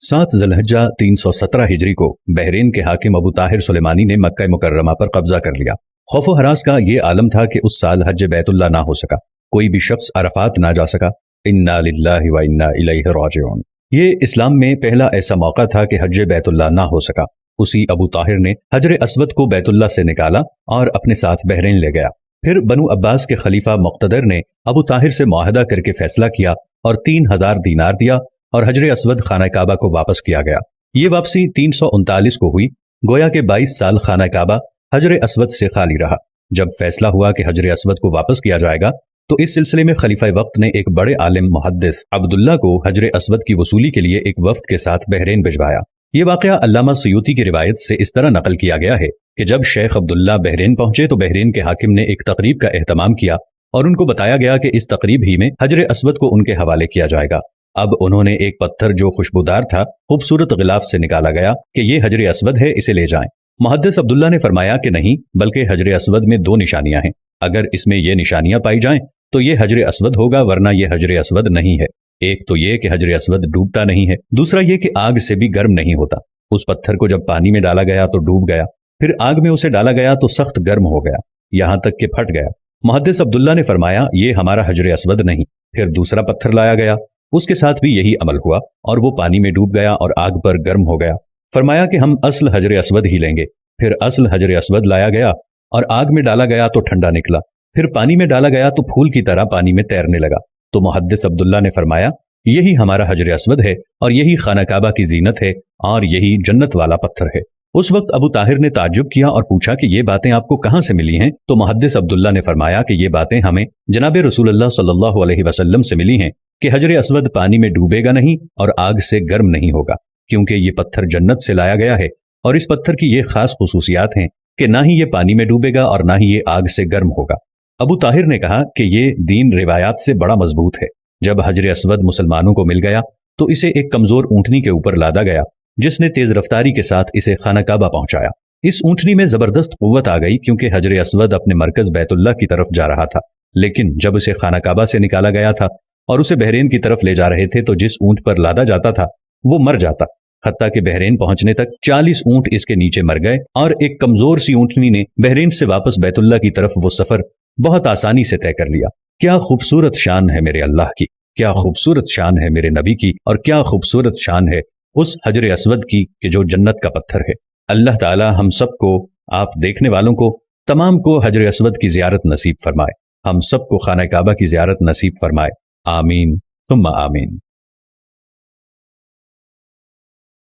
7 ذوالحجہ 317 ہجری کو بحرین کے حاکم ابو طاہر سلیمانی نے مکہ مکرمہ پر قبضہ کر لیا۔ خوف و ہراس کا یہ عالم تھا کہ اس سال حج بیت اللہ نہ ہو سکا، کوئی بھی شخص عرفات نہ جا سکا۔ انا للہ و انا الیہ راجعون۔ یہ اسلام میں پہلا ایسا موقع تھا کہ حج بیت اللہ نہ ہو سکا۔ اسی ابو طاہر نے حجر اسود کو بیت اللہ سے نکالا اور اپنے ساتھ بحرین لے گیا۔ پھر بنو عباس کے خلیفہ مقتدر نے ابو طاہر سے معاہدہ کر کے فیصلہ کیا اور 3000 دینار دیا اور حجر اسود خانہ کعبہ کو واپس کیا گیا۔ یہ واپسی 339 کو ہوئی، گویا کہ 22 سال خانہ کعبہ حجر اسود سے خالی رہا۔ جب فیصلہ ہوا کہ حجر اسود کو واپس کیا جائے گا تو اس سلسلے میں خلیفہ وقت نے ایک بڑے عالم محدث عبداللہ کو حجر اسود کی وصولی کے لیے ایک وفد کے ساتھ بحرین بھجوایا۔ یہ واقعہ علامہ سیوطی کی روایت سے اس طرح نقل کیا گیا ہے کہ جب شیخ عبداللہ بحرین پہنچے تو بحرین کے حاکم نے ایک تقریب کا اہتمام کیا اور ان کو بتایا گیا کہ اس تقریب ہی میں حجر اسود کو ان کے حوالے کیا جائے گا۔ اب انہوں نے ایک پتھر جو خوشبودار تھا خوبصورت غلاف سے نکالا گیا کہ یہ حجر اسود ہے، اسے لے جائیں۔ محدث عبداللہ نے فرمایا کہ نہیں، بلکہ حجر اسود میں 2 نشانیاں ہیں، اگر اس میں یہ نشانیاں پائی جائیں تو یہ حجر اسود ہوگا، ورنہ یہ حجر اسود نہیں ہے۔ ایک تو یہ کہ حجر اسود ڈوبتا نہیں ہے، دوسرا یہ کہ آگ سے بھی گرم نہیں ہوتا۔ اس پتھر کو جب پانی میں ڈالا گیا تو ڈوب گیا، پھر آگ میں اسے ڈالا گیا تو سخت گرم ہو گیا، یہاں تک کہ پھٹ گیا۔ محدث عبداللہ نے فرمایا یہ ہمارا حجر اسود نہیں۔ پھر دوسرا پتھر لایا گیا، اس کے ساتھ بھی یہی عمل ہوا اور وہ پانی میں ڈوب گیا اور آگ پر گرم ہو گیا۔ فرمایا کہ ہم اصل حجر اسود ہی لیں گے۔ پھر اصل حجر اسود لایا گیا اور آگ میں ڈالا گیا تو ٹھنڈا نکلا، پھر پانی میں ڈالا گیا تو پھول کی طرح پانی میں تیرنے لگا۔ تو محدث عبداللہ نے فرمایا یہی ہمارا حجر اسود ہے اور یہی خانہ کعبہ کی زینت ہے اور یہی جنت والا پتھر ہے۔ اس وقت ابو طاہر نے تعجب کیا اور پوچھا کہ یہ باتیں آپ کو کہاں سے ملی ہیں؟ تو محدث عبداللہ نے فرمایا کہ یہ باتیں ہمیں جناب رسول اللہ صلی اللہ علیہ وسلم سے ملی ہیں کہ حجر اسود پانی میں ڈوبے گا نہیں اور آگ سے گرم نہیں ہوگا، کیونکہ یہ پتھر جنت سے لایا گیا ہے اور اس پتھر کی یہ خاص خصوصیات ہیں کہ نہ ہی یہ پانی میں ڈوبے گا اور نہ ہی یہ آگ سے گرم ہوگا۔ ابو طاہر نے کہا کہ یہ دین روایات سے بڑا مضبوط ہے۔ جب حجر اسود مسلمانوں کو مل گیا تو اسے ایک کمزور اونٹنی کے اوپر لادا گیا، جس نے تیز رفتاری کے ساتھ اسے خانہ کعبہ پہنچایا۔ اس اونٹنی میں زبردست قوت آ گئی کیونکہ حجر اسود اپنے مرکز بیت اللہ کی طرف جا رہا تھا، لیکن جب اسے خانہ کعبہ سے نکالا گیا تھا اور اسے بحرین کی طرف لے جا رہے تھے تو جس اونٹ پر لادا جاتا تھا وہ مر جاتا، حتیٰ کہ بحرین پہنچنے تک 40 اونٹ اس کے نیچے مر گئے اور ایک کمزور سی اونٹنی نے بحرین سے واپس بیت اللہ کی طرف وہ سفر بہت آسانی سے طے کر لیا۔ کیا خوبصورت شان ہے میرے اللہ کی، کیا خوبصورت شان ہے میرے نبی کی، اور کیا خوبصورت شان ہے اس حجر اسود کی کہ جو جنت کا پتھر ہے۔ اللہ تعالی ہم سب کو، آپ دیکھنے والوں کو، تمام کو حجر اسود کی زیارت نصیب فرمائے، ہم سب کو خانہ کعبہ کی زیارت نصیب فرمائے، آمین ثم آمین۔